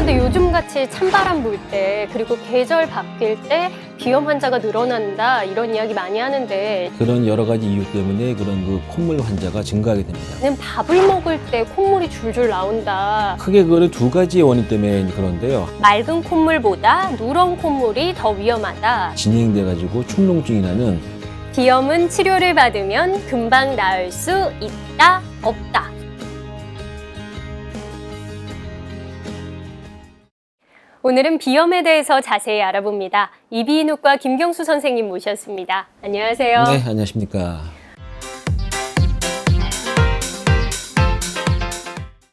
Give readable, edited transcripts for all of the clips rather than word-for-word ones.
그런데 요즘같이 찬바람 불 때 그리고 계절 바뀔 때 비염 환자가 늘어난다 이런 이야기 많이 하는데 그런 여러 가지 이유 때문에 그런 그 콧물 환자가 증가하게 됩니다. 는 밥을 먹을 때 콧물이 줄줄 나온다. 크게 그거는 두 가지 원인 때문에 그런데요. 맑은 콧물보다 누런 콧물이 더 위험하다. 진행돼가지고 축농증이 나는 비염은 치료를 받으면 금방 나을 수 있다, 없다. 오늘은 비염에 대해서 자세히 알아봅니다. 이비인후과 김경수 선생님 모셨습니다. 안녕하세요. 네, 안녕하십니까.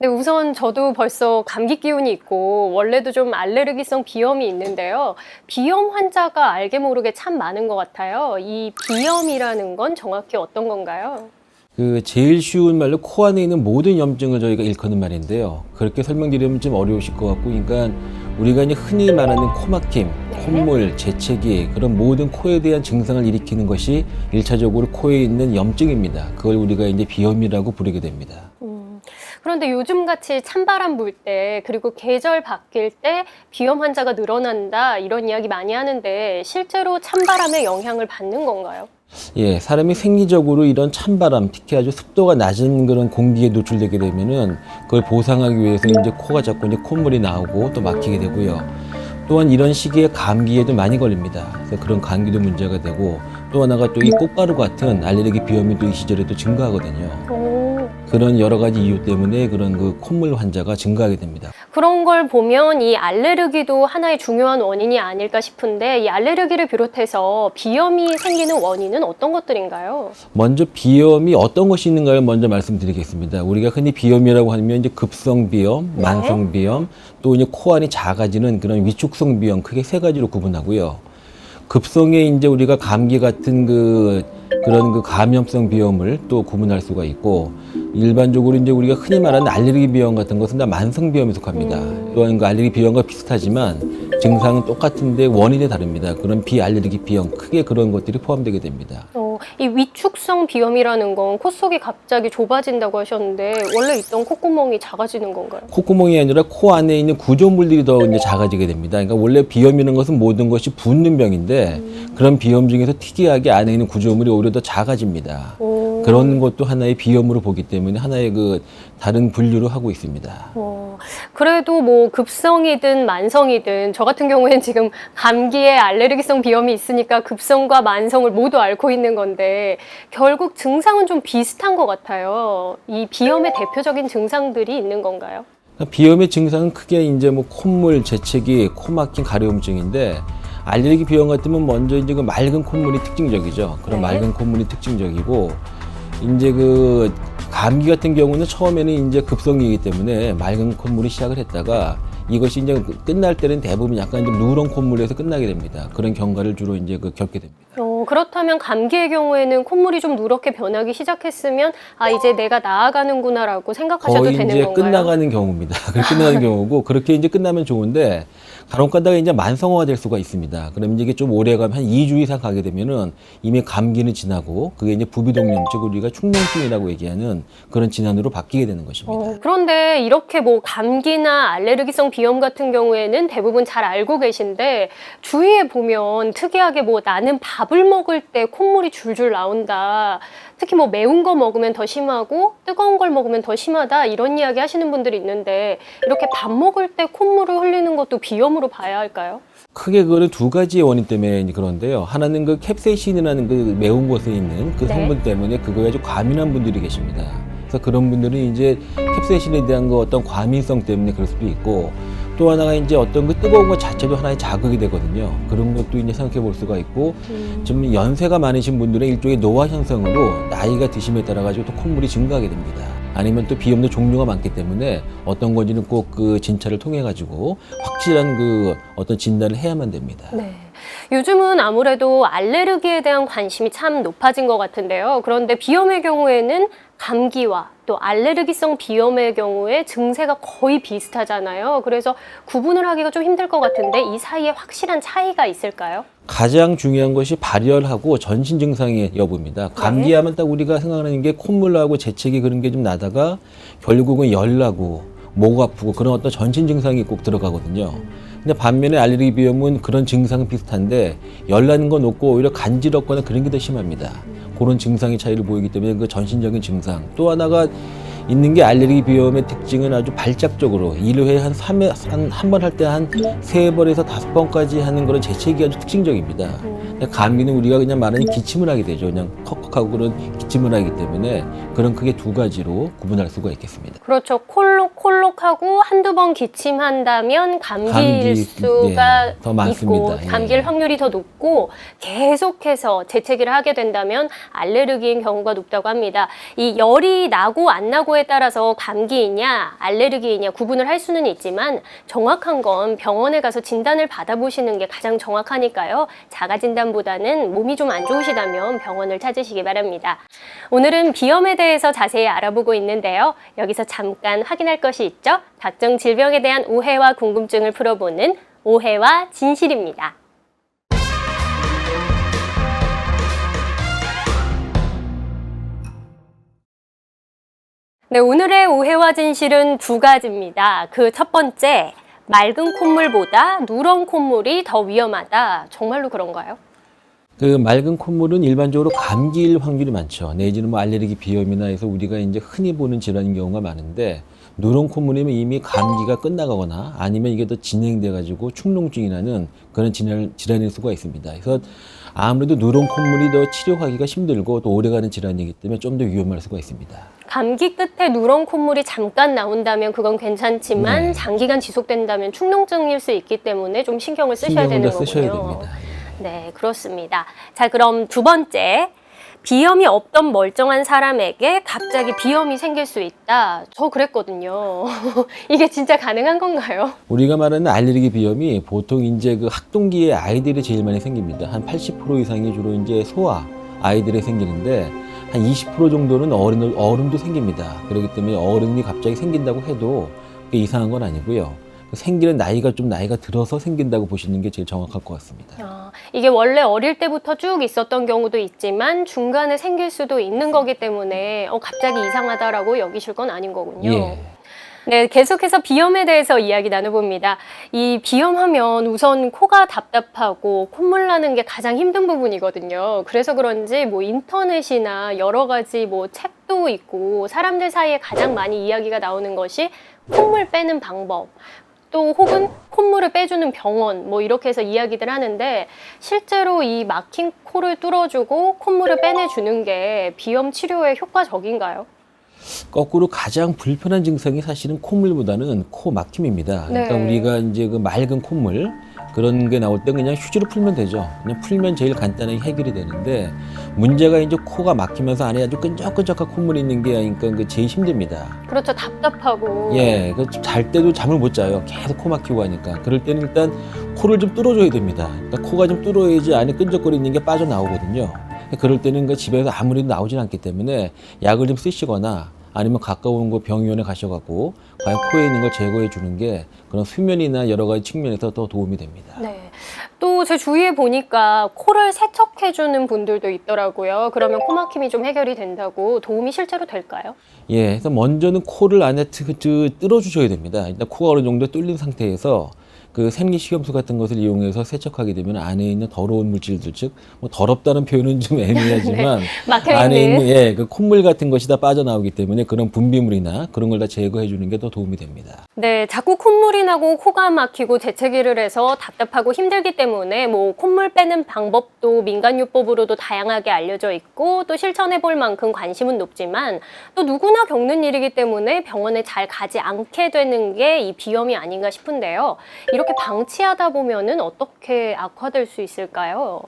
네, 우선 저도 벌써 감기 기운이 있고 원래도 좀 알레르기성 비염이 있는데요. 비염 환자가 알게 모르게 참 많은 것 같아요. 이 비염이라는 건 정확히 어떤 건가요? 그 제일 쉬운 말로 코 안에 있는 모든 염증을 저희가 일컫는 말인데요. 그렇게 설명드리면 좀 어려우실 것 같고, 그러니까 우리가 이제 흔히 말하는 코막힘, 콧물, 재채기 그런 모든 코에 대한 증상을 일으키는 것이 일차적으로 코에 있는 염증입니다. 그걸 우리가 이제 비염이라고 부르게 됩니다. 그런데 요즘같이 찬바람 불 때 그리고 계절 바뀔 때 비염 환자가 늘어난다 이런 이야기 많이 하는데 실제로 찬바람의 영향을 받는 건가요? 예, 사람이 생리적으로 이런 찬바람, 특히 아주 습도가 낮은 그런 공기에 노출되게 되면은 그걸 보상하기 위해서 이제 코가 자꾸 이제 콧물이 나오고 또 막히게 되고요. 또한 이런 시기에 감기에도 많이 걸립니다. 그래서 그런 감기도 문제가 되고, 또 하나가 또 이 꽃가루 같은 알레르기 비염이 또 이 시절에 또 증가하거든요. 그런 여러 가지 이유 때문에 그런 그 콧물 환자가 증가하게 됩니다. 그런 걸 보면 이 알레르기도 하나의 중요한 원인이 아닐까 싶은데 이 알레르기를 비롯해서 비염이 생기는 원인은 어떤 것들인가요? 먼저 비염이 어떤 것이 있는가를 먼저 말씀드리겠습니다. 우리가 흔히 비염이라고 하면 이제 급성 비염, 만성 비염, 또 이제 코 안이 작아지는 그런 위축성 비염, 크게 세 가지로 구분하고요. 급성에 이제 우리가 감기 같은 그런 그 감염성 비염을 또 구분할 수가 있고, 일반적으로 이제 우리가 흔히 말하는 알레르기 비염 같은 것은 다 만성 비염에 속합니다. 또한 그 알레르기 비염과 비슷하지만 증상은 똑같은데 원인이 다릅니다. 그런 비알레르기 비염, 크게 그런 것들이 포함되게 됩니다. 이 위축성 비염이라는 건 콧속이 갑자기 좁아진다고 하셨는데 원래 있던 콧구멍이 작아지는 건가요? 콧구멍이 아니라 코 안에 있는 구조물들이 더 이제 작아지게 됩니다. 그러니까 원래 비염이라는 것은 모든 것이 붓는 병인데 그런 비염 중에서 특이하게 안에 있는 구조물이 오히려 더 작아집니다. 그런 것도 하나의 비염으로 보기 때문에 하나의 그 다른 분류로 하고 있습니다. 그래도 뭐 급성이든 만성이든 저 같은 경우에는 지금 감기에 알레르기성 비염이 있으니까 급성과 만성을 모두 앓고 있는 건데 결국 증상은 좀 비슷한 것 같아요. 이 비염의 대표적인 증상들이 있는 건가요? 비염의 증상은 크게 이제 뭐 콧물, 재채기, 코막힘, 가려움증인데, 알레르기 비염 같으면 먼저 이제 그 맑은 콧물이 특징적이죠. 그런 맑은 콧물이 특징적이고, 이제 그 감기 같은 경우는 처음에는 이제 급성이기 때문에 맑은 콧물이 시작을 했다가 이것이 이제 끝날 때는 대부분 약간 좀 누런 콧물에서 끝나게 됩니다. 그런 경과를 주로 이제 겪게 됩니다. 그렇다면 감기의 경우에는 콧물이 좀 누렇게 변하기 시작했으면 아 이제 내가 나아가는구나라고 생각하셔도 거의 되는 이제 건가요? 끝나가는 경우입니다. 끝나가는 경우고, 그렇게 이제 끝나면 좋은데 간혹 가다가 이제 만성화가 될 수가 있습니다. 그럼 이게 좀 오래 가면 한 2주 이상 가게 되면은 이미 감기는 지나고 그게 이제 부비동염, 즉 우리가 축농증이라고 얘기하는 그런 질환으로 바뀌게 되는 것입니다. 그런데 이렇게 뭐 감기나 알레르기성 비염 같은 경우에는 대부분 잘 알고 계신데 주위에 보면 특이하게 뭐 나는 밥을 먹을 때 콧물이 줄줄 나온다. 특히 뭐 매운 거 먹으면 더 심하고 뜨거운 걸 먹으면 더 심하다 이런 이야기 하시는 분들이 있는데 이렇게 밥 먹을 때 콧물을 흘리는 것도 비염으로 봐야 할까요? 크게 그거는 두 가지의 원인 때문에 그런데요. 하나는 그 캡세이신이라는 그 매운 것에 있는 그 성분 때문에 그거에 아주 과민한 분들이 계십니다. 그래서 그런 분들은 이제 캡세이신에 대한 그 어떤 과민성 때문에 그럴 수도 있고, 또 하나가 이제 어떤 그 뜨거운 것 자체도 하나의 자극이 되거든요. 그런 것도 이제 생각해 볼 수가 있고, 좀 연세가 많으신 분들은 일종의 노화 현상으로 나이가 드심에 따라 가지고 또 콧물이 증가하게 됩니다. 아니면 또 비염도 종류가 많기 때문에 어떤 건지는 꼭 그 진찰을 통해 가지고 확실한 그 어떤 진단을 해야만 됩니다. 네. 요즘은 아무래도 알레르기에 대한 관심이 참 높아진 것 같은데요. 그런데 비염의 경우에는 감기와 또 알레르기성 비염의 경우에 증세가 거의 비슷하잖아요. 그래서 구분을 하기가 좀 힘들 것 같은데 이 사이에 확실한 차이가 있을까요? 가장 중요한 것이 발열하고 전신 증상의 여부입니다. 감기하면 딱 우리가 생각하는 게 콧물 나고 재채기 그런 게 좀 나다가 결국은 열 나고 목 아프고 그런 어떤 전신 증상이 꼭 들어가거든요. 근데 반면에 알레르기 비염은 그런 증상 비슷한데 열나는 건 없고 오히려 간지럽거나 그런 게 더 심합니다. 그런 증상의 차이를 보이기 때문에 그 전신적인 증상. 또 하나가 있는 게 알레르기 비염의 특징은 아주 발작적으로 1회에 한 번 할 때 한 3번에서 5번까지 하는 그런 재채기 아주 특징적입니다. 근데 감기는 우리가 그냥 말하는 기침을 하게 되죠. 그냥 컥컥하고 그런 기침을 하기 때문에 그런 크게 두 가지로 구분할 수가 있겠습니다. 그렇죠. 콜록콜록하고 한두 번 기침한다면 감기일 감기, 수가 더 많습니다. 있고 감기일 확률이 더 높고 계속해서 재채기를 하게 된다면 알레르기인 경우가 높다고 합니다. 이 열이 나고 안 나고에 따라서 감기이냐 알레르기이냐 구분을 할 수는 있지만 정확한 건 병원에 가서 진단을 받아보시는 게 가장 정확하니까요. 자가 진단보다는 몸이 좀 안 좋으시다면 병원을 찾으시기 바랍니다. 오늘은 비염에 대해서 자세히 알아보고 있는데요. 여기서 잠깐 확인할 것이 있죠. 각종 질병에 대한 오해와 궁금증을 풀어보는 오해와 진실입니다. 네, 오늘의 오해와 진실은 두 가지입니다. 그 첫 번째, 맑은 콧물보다 누런 콧물이 더 위험하다. 정말로 그런가요? 그 맑은 콧물은 일반적으로 감기일 확률이 많죠. 내지는 뭐 알레르기 비염이나 해서 우리가 이제 흔히 보는 질환인 경우가 많은데 누런 콧물이면 이미 감기가 끝나가거나 아니면 이게 더 진행돼 가지고 축농증이 나는 그런 질환일 수가 있습니다. 그래서 아무래도 누런 콧물이 더 치료하기가 힘들고 또 오래가는 질환이기 때문에 좀 더 위험할 수가 있습니다. 감기 끝에 누런 콧물이 잠깐 나온다면 그건 괜찮지만 네. 장기간 지속된다면 축농증일 수 있기 때문에 좀 신경을 쓰셔야 되는 거군요. 쓰셔야 됩니다. 네, 그렇습니다. 자, 그럼 두 번째. 비염이 없던 멀쩡한 사람에게 갑자기 비염이 생길 수 있다. 저 그랬거든요. 이게 진짜 가능한 건가요? 우리가 말하는 알레르기 비염이 보통 이제 그 학동기에 아이들이 제일 많이 생깁니다. 한 80% 이상이 주로 이제 소아 아이들에 생기는데 한 20% 정도는 어른도 생깁니다. 그렇기 때문에 어른이 갑자기 생긴다고 해도 그게 이상한 건 아니고요. 생기는 나이가 들어서 생긴다고 보시는 게 제일 정확할 것 같습니다. 이게 원래 어릴 때부터 쭉 있었던 경우도 있지만 중간에 생길 수도 있는 거기 때문에 갑자기 이상하다라고 여기실 건 아닌 거군요. 예. 네, 계속해서 비염에 대해서 이야기 나눠봅니다. 이 비염하면 우선 코가 답답하고 콧물 나는 게 가장 힘든 부분이거든요. 그래서 그런지 뭐 인터넷이나 여러 가지 뭐 책도 있고 사람들 사이에 가장 많이 이야기가 나오는 것이 콧물 빼는 방법. 또 혹은 콧물을 빼주는 병원 뭐 이렇게 해서 이야기들 하는데 실제로 이 막힌 코를 뚫어주고 콧물을 빼내주는 게 비염 치료에 효과적인가요? 거꾸로 가장 불편한 증상이 사실은 콧물보다는 코 막힘입니다. 그러니까 네. 우리가 이제 그 맑은 콧물 그런 게 나올 때 그냥 휴지로 풀면 되죠. 그냥 풀면 제일 간단하게 해결이 되는데 문제가 이제 코가 막히면서 안에 아주 끈적끈적한 콧물이 있는 게 그러니까 그 제일 힘듭니다. 그렇죠. 답답하고. 예, 잘 때도 잠을 못 자요. 계속 코 막히고 하니까. 그럴 때는 일단 코를 좀 뚫어줘야 됩니다. 그러니까 코가 좀 뚫어야지 안에 끈적거리는 게 빠져나오거든요. 그럴 때는 그 집에서 아무래도 나오진 않기 때문에 약을 좀 쓰시거나 아니면 가까운 그 병원에 가셔갖고 과연 코에 있는 걸 제거해 주는 게 그런 수면이나 여러 가지 측면에서 더 도움이 됩니다. 네. 또 제 주위에 보니까 코를 세척해주는 분들도 있더라고요. 그러면 코 막힘이 좀 해결이 된다고 도움이 실제로 될까요? 예, 그래서 먼저는 코를 안에 뚫어 주셔야 됩니다. 일단 코가 어느 정도 뚫린 상태에서 그 생리식염수 같은 것을 이용해서 세척하게 되면 안에 있는 더러운 물질들, 즉 뭐 더럽다는 표현은 좀 애매하지만 막혀있는. 안에 있는 그 콧물 같은 것이 다 빠져나오기 때문에 그런 분비물이나 그런 걸 다 제거해 주는 게 더 도움이 됩니다. 네, 자꾸 콧물이 나고 코가 막히고 재채기를 해서 답답하고 힘들기 때문에 뭐 콧물 빼는 방법도 민간요법으로도 다양하게 알려져 있고 또 실천해 볼 만큼 관심은 높지만 또 누구나 겪는 일이기 때문에 병원에 잘 가지 않게 되는 게 이 비염이 아닌가 싶은데요. 이렇게 방치하다 보면은 어떻게 악화될 수 있을까요?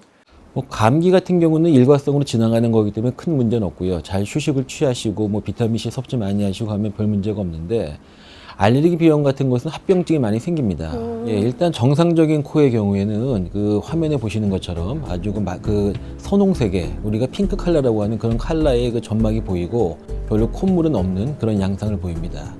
뭐 감기 같은 경우는 일과성으로 지나가는 거기 때문에 큰 문제는 없고요. 잘 휴식을 취하시고 뭐 비타민C 섭취 많이 하시고 하면 별 문제가 없는데 알레르기 비염 같은 것은 합병증이 많이 생깁니다. 예, 일단 정상적인 코의 경우에는 그 화면에 보시는 것처럼 아주 그 선홍색의 우리가 핑크 컬러라고 하는 그런 컬러의 그 점막이 보이고 별로 콧물은 없는 그런 양상을 보입니다.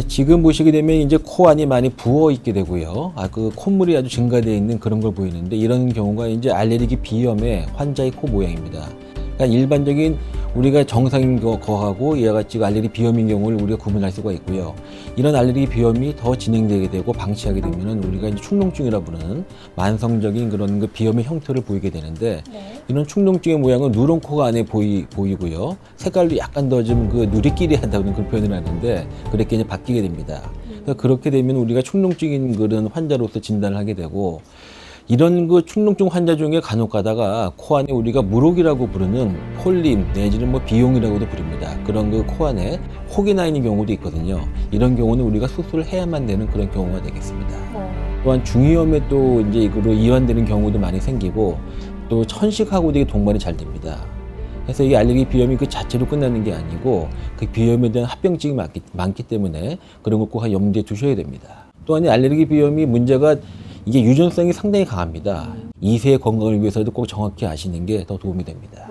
지금 보시게 되면 이제 코 안이 많이 부어 있게 되고요. 그 콧물이 아주 증가되어 있는 그런 걸 보이는데 이런 경우가 이제 알레르기 비염의 환자의 코 모양입니다. 그러니까 일반적인 우리가 정상인 거하고 이와 같이 알레르기 비염인 경우를 우리가 구분할 수가 있고요. 이런 알레르기 비염이 더 진행되게 되고 방치하게 되면은 우리가 이제 축농증이라 부르는 만성적인 그런 그 비염의 형태를 보이게 되는데 이런 축농증의 모양은 누런 코가 안에 보이고요. 색깔도 약간 더 좀 그 누리끼리 한다는 그런 표현을 하는데 그렇게 이제 바뀌게 됩니다. 그래서 그렇게 되면 우리가 축농증인 그런 환자로서 진단을 하게 되고 이런 그 축농증 환자 중에 간혹 가다가 코 안에 우리가 물혹이라고 부르는 폴림 내지는 뭐 비용이라고도 부릅니다. 그런 그 코 안에 혹이 나 있는 경우도 있거든요. 이런 경우는 우리가 수술을 해야만 되는 그런 경우가 되겠습니다. 또한 중이염에 또 이제 이거로 이완되는 경우도 많이 생기고 또 천식하고 되게 동반이 잘 됩니다. 그래서 이 알레르기 비염이 그 자체로 끝나는 게 아니고 그 비염에 대한 합병증이 많기 때문에 그런 거 꼭 염두에 두셔야 됩니다. 또한 이 알레르기 비염이 문제가 이게 유전성이 상당히 강합니다. 2세의 건강을 위해서도 꼭 정확히 아시는 게 더 도움이 됩니다.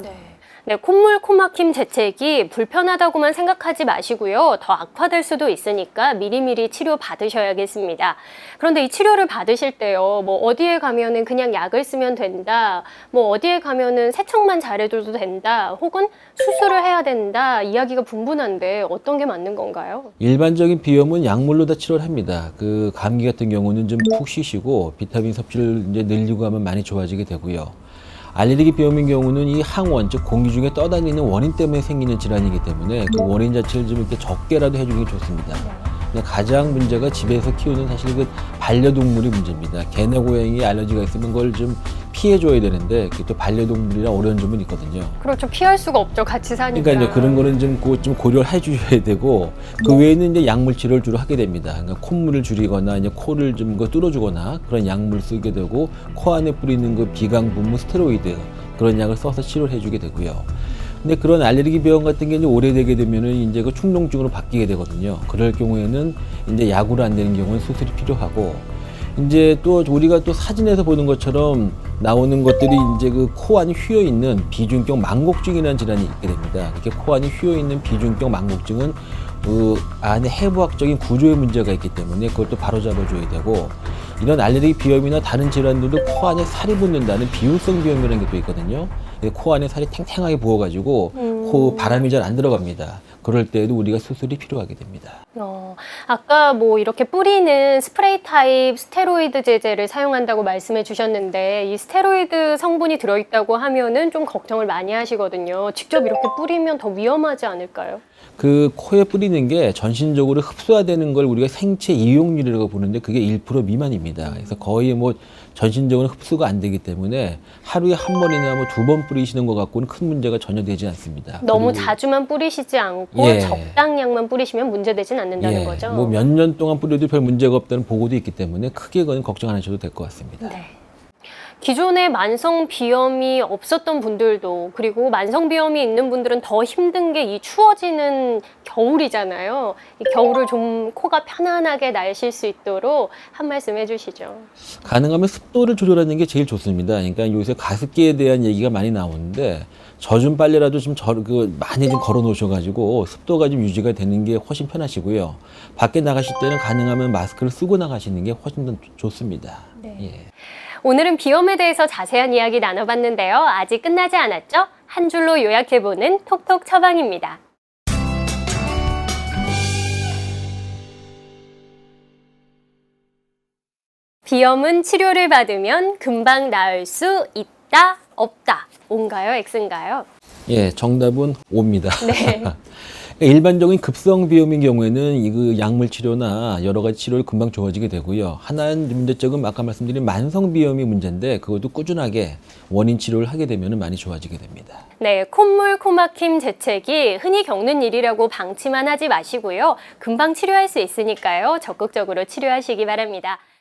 네, 콧물, 코막힘 재채기 불편하다고만 생각하지 마시고요. 더 악화될 수도 있으니까 미리미리 치료 받으셔야겠습니다. 그런데 이 치료를 받으실 때요, 뭐 어디에 가면은 그냥 약을 쓰면 된다, 뭐 어디에 가면은 세척만 잘해줘도 된다, 혹은 수술을 해야 된다, 이야기가 분분한데 어떤 게 맞는 건가요? 일반적인 비염은 약물로 다 치료를 합니다. 그 감기 같은 경우는 좀 푹 쉬시고 비타민 섭취를 이제 늘리고 하면 많이 좋아지게 되고요. 알레르기 비염인 경우는 이 항원, 즉 공기 중에 떠다니는 원인 때문에 생기는 질환이기 때문에 그 원인 자체를 좀 이렇게 적게라도 해주는 게 좋습니다. 근데 가장 문제가 집에서 키우는 사실 그 반려동물이 문제입니다. 개나 고양이에 알러지가 있으면 그걸 좀 피해줘야 되는데 그게 또 반려동물이라 어려운 점은 있거든요. 그렇죠. 피할 수가 없죠. 같이 사니까. 그러니까 이제 그런 거는 좀 고려를 해주셔야 되고 그 외에는 이제 약물 치료를 주로 하게 됩니다. 그러니까 콧물을 줄이거나 이제 코를 좀 뚫어주거나 그런 약물 쓰게 되고 코 안에 뿌리는 그 비강 분무 스테로이드 그런 약을 써서 치료를 해주게 되고요. 근데 그런 알레르기 비염 같은 게 이제 오래되게 되면은 이제 그 축농증으로 바뀌게 되거든요. 그럴 경우에는 이제 약으로 안 되는 경우는 수술이 필요하고 이제 또 우리가 또 사진에서 보는 것처럼 나오는 것들이 이제 그 코 안이 휘어 있는 비중격 망곡증이라는 질환이 있게 됩니다. 이렇게 코 안이 휘어 있는 비중격 망곡증은 그 안에 해부학적인 구조의 문제가 있기 때문에 그걸 또 바로잡아줘야 되고 이런 알레르기 비염이나 다른 질환들도 코 안에 살이 붙는다는 비율성 비염이라는 게 또 있거든요. 코 안에 살이 탱탱하게 부어가지고 코 바람이 잘 안 들어갑니다. 그럴 때에도 우리가 수술이 필요하게 됩니다. 아까 뭐 이렇게 뿌리는 스프레이 타입 스테로이드 제제를 사용한다고 말씀해 주셨는데 이 스테로이드 성분이 들어있다고 하면은 좀 걱정을 많이 하시거든요. 직접 이렇게 뿌리면 더 위험하지 않을까요? 그 코에 뿌리는 게 전신적으로 흡수화되는 걸 우리가 생체 이용률이라고 보는데 그게 1% 미만입니다. 그래서 거의 뭐 전신적으로 흡수가 안 되기 때문에 하루에 한 번이나 뭐 2번 뿌리시는 것 갖고는 큰 문제가 전혀 되지 않습니다. 너무 그리고 자주만 뿌리시지 않고 적당량만 뿌리시면 문제되진 않는다는 거죠? 뭐 몇 년 동안 뿌려도 별 문제가 없다는 보고도 있기 때문에 크게 그건 걱정 안 하셔도 될 것 같습니다. 네. 기존에 만성 비염이 없었던 분들도 그리고 만성 비염이 있는 분들은 더 힘든 게 이 추워지는 겨울이잖아요. 이 겨울을 좀 코가 편안하게 나실 수 있도록 한 말씀 해주시죠. 가능하면 습도를 조절하는 게 제일 좋습니다. 그러니까 요새 가습기에 대한 얘기가 많이 나오는데 젖은 빨래라도 좀 많이 좀 걸어 놓으셔가지고 습도가 좀 유지가 되는 게 훨씬 편하시고요. 밖에 나가실 때는 가능하면 마스크를 쓰고 나가시는 게 훨씬 더 좋습니다. 네. 예. 오늘은 비염에 대해서 자세한 이야기 나눠봤는데요. 아직 끝나지 않았죠? 한 줄로 요약해보는 톡톡 처방입니다. 비염은 치료를 받으면 금방 나을 수 있다, 없다. O인가요? X인가요? 예, 정답은 O입니다. 네. 일반적인 급성 비염인 경우에는 이 약물 치료나 여러 가지 치료를 금방 좋아지게 되고요. 하나는 문제점은 아까 말씀드린 만성 비염이 문제인데 그것도 꾸준하게 원인 치료를 하게 되면 많이 좋아지게 됩니다. 네, 콧물, 코막힘, 재채기 흔히 겪는 일이라고 방치만 하지 마시고요. 금방 치료할 수 있으니까요. 적극적으로 치료하시기 바랍니다.